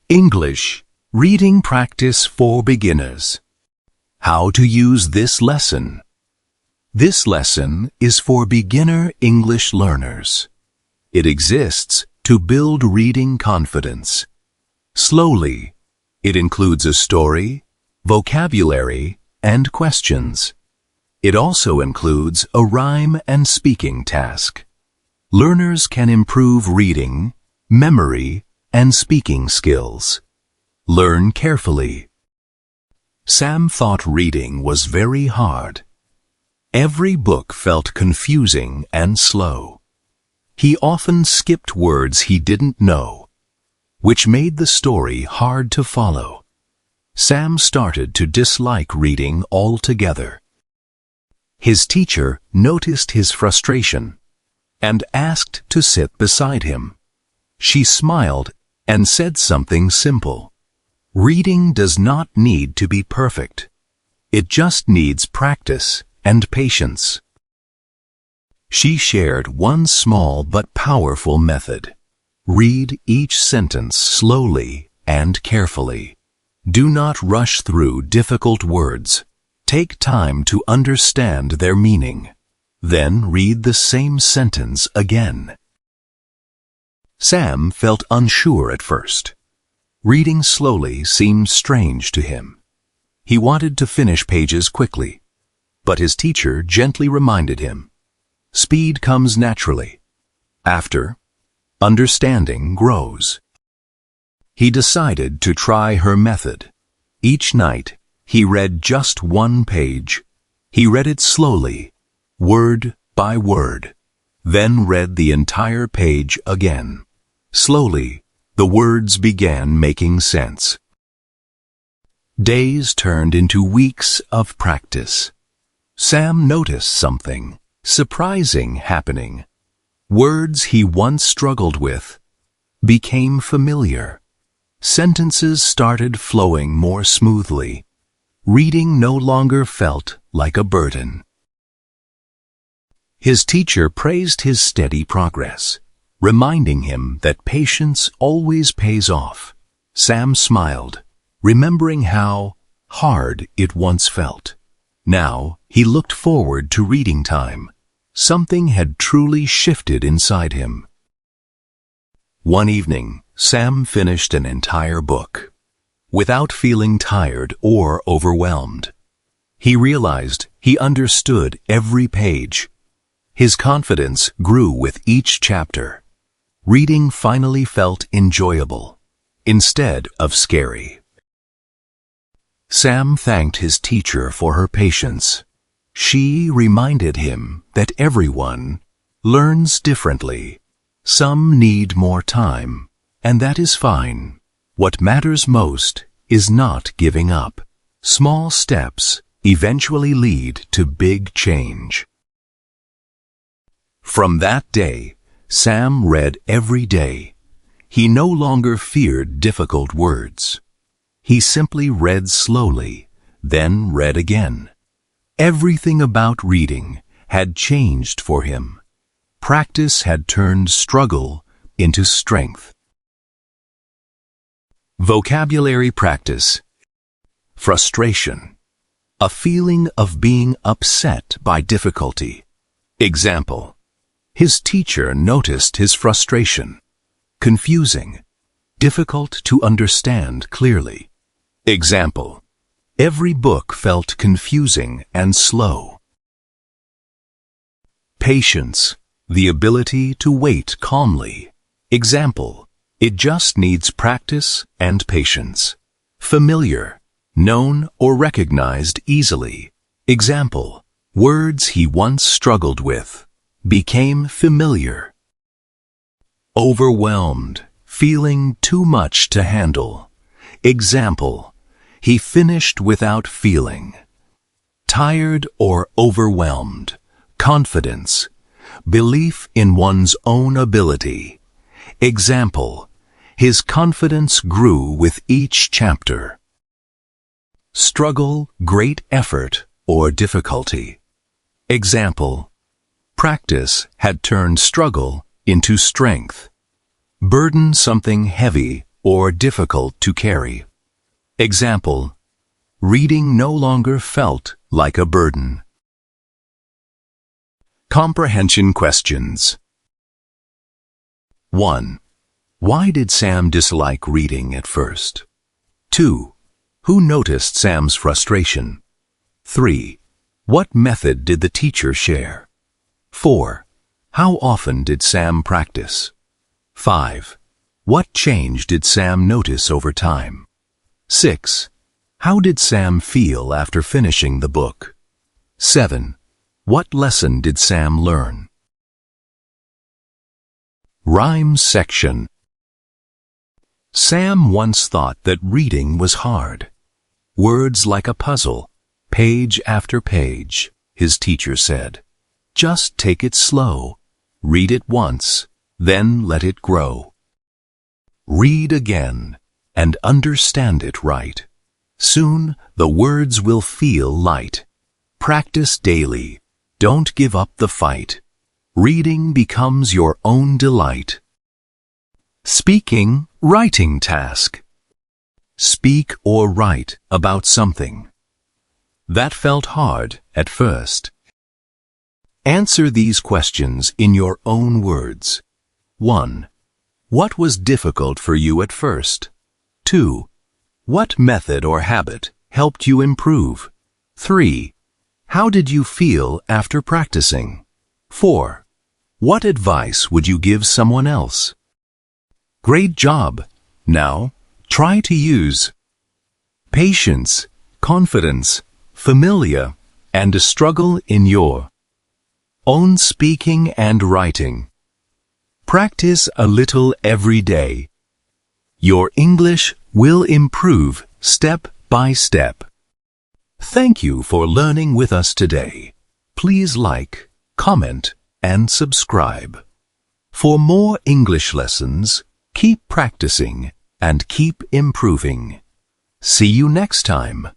English, Reading Practice for Beginners. How to use this lesson. This lesson is for beginner English learners. It exists to build reading confidence. Slowly, it includes a story, vocabulary, and questions. It also includes a rhyme and speaking task. Learners can improve reading, memory, and speaking skills. Learn carefully. Sam thought reading was very hard. Every book felt confusing and slow. He often skipped words he didn't know, which made the story hard to follow. Sam started to dislike reading altogether. His teacher noticed his frustration and asked to sit beside him. She smiled and said something simple. Reading does not need to be perfect. It just needs practice and patience. She shared one small but powerful method. Read each sentence slowly and carefully. Do not rush through difficult words. Take time to understand their meaning. Then read the same sentence again. Sam felt unsure at first. Reading slowly seemed strange to him. He wanted to finish pages quickly, but his teacher gently reminded him, "Speed comes naturally. After, understanding grows." He decided to try her method. Each night, he read just one page. He read it slowly, word by word, then read the entire page again. Slowly, the words began making sense. Days turned into weeks of practice. Sam noticed something surprising happening. Words he once struggled with became familiar. Sentences started flowing more smoothly. Reading no longer felt like a burden. His teacher praised his steady progress, reminding him that patience always pays off. Sam smiled, remembering how hard it once felt. Now he looked forward to reading time. Something had truly shifted inside him. One evening, Sam finished an entire book, without feeling tired or overwhelmed. He realized he understood every page. His confidence grew with each chapter. Reading finally felt enjoyable, instead of scary. Sam thanked his teacher for her patience. She reminded him that everyone learns differently. Some need more time, and that is fine. What matters most is not giving up. Small steps eventually lead to big change. From that day, Sam read every day. He no longer feared difficult words. He simply read slowly, then read again. Everything about reading had changed for him. Practice had turned struggle into strength. Vocabulary practice. Frustration. A feeling of being upset by difficulty. Example. His teacher noticed his frustration. Confusing. Difficult to understand clearly. Example. Every book felt confusing and slow. Patience. The ability to wait calmly. Example. It just needs practice and patience. Familiar. Known or recognized easily. Example. Words he once struggled with became familiar. Overwhelmed, feeling too much to handle. Example, he finished without feeling. Tired or overwhelmed, confidence, belief in one's own ability. Example, his confidence grew with each chapter. Struggle, great effort, or difficulty. Example, practice had turned struggle into strength. Burden, something heavy or difficult to carry. Example: reading no longer felt like a burden. Comprehension questions. 1. Why did Sam dislike reading at first? 2. Who noticed Sam's frustration? 3. What method did the teacher share? 4. How often did Sam practice? 5. What change did Sam notice over time? 6. How did Sam feel after finishing the book? 7. What lesson did Sam learn? Rhymes section. Sam once thought that reading was hard. Words like a puzzle, page after page, his teacher said. Just take it slow. Read it once, then let it grow. Read again and understand it right. Soon the words will feel light. Practice daily. Don't give up the fight. Reading becomes your own delight. Speaking, writing task. Speak or write about something. That felt hard at first. Answer these questions in your own words. 1. What was difficult for you at first? 2. What method or habit helped you improve? 3. How did you feel after practicing? 4. What advice would you give someone else? Great job! Now, try to use patience, confidence, familiar, and a struggle in your own speaking and writing. Practice a little every day. Your English will improve step by step. Thank you for learning with us today. Please like, comment, and subscribe. For more English lessons, keep practicing and keep improving. See you next time.